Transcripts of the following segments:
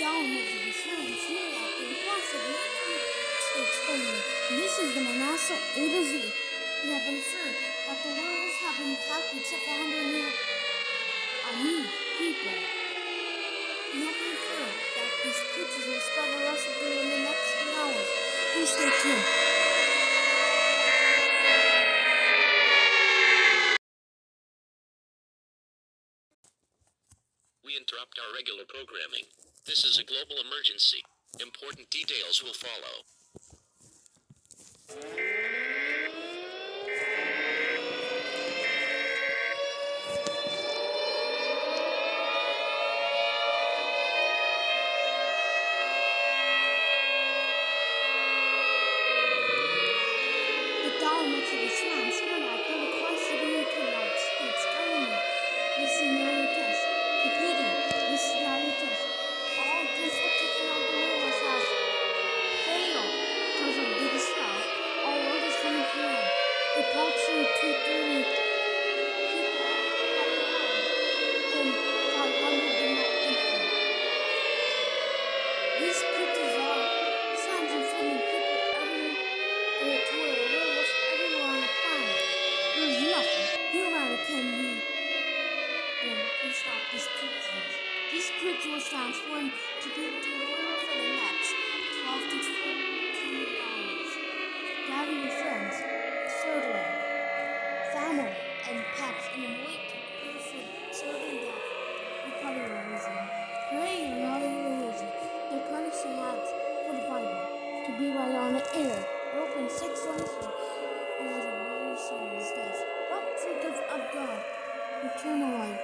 down of the returns here at the request of the United States government. This is the NASA A to Z. We have been informed that the werewolves have impacted several hundred new people. We have been informed that these creatures will spread the rest of the in the next few hours. Please stay tuned. We interrupt our regular programming. This is a global emergency. Important details will follow. The download of the transfer at the request of the United States government. This is not a test. Completing. This is not a test. All tests for taking out the werewolves have failed because of the distress. All orders coming from them. Approximately 230 people at the world and 500 did not enter. These creatures are signs and feeling people everywhere to where werewolves everywhere on the planet. There's nothing humanity can do to stop these creatures. These creatures transform to be to a werewolf for the next 12 to 14 hours. Gather your friends, children, family, and pets in a way to prepare for certain death. You probably will reason. Pray you're not a religion. Their punishment acts for the Bible to be right on the air. Open 6:23 over the very sinner's death. What the gift of God? Eternal life.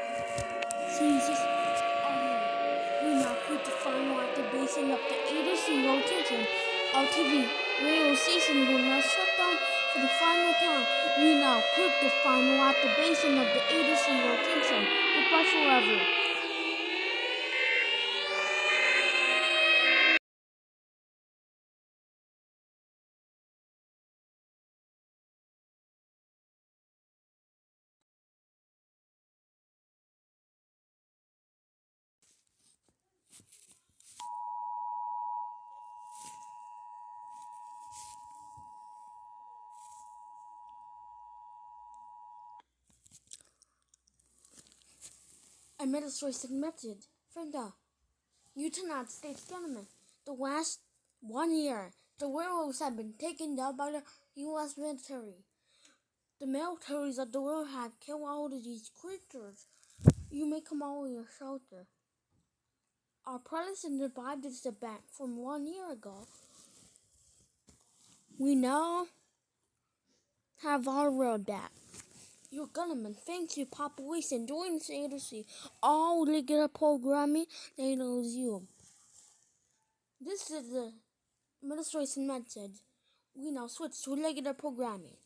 Jesus, Amen. We now put the final activation of the 80 rotation. RTV radio station will now shut down for the final time. We now put the final activation of the 80 rotation. Goodbye forever. Administration method from the United States government. The last 1 year, the werewolves have been taken down by the U.S. military. The militaries of the world have killed all of these creatures. You may come out of your shelter. Our president survived this event from 1 year ago. We now have our world back. Your government thanks your population during this agency. All regular programming they lose you. This is the administration method. We now switch to regular programming.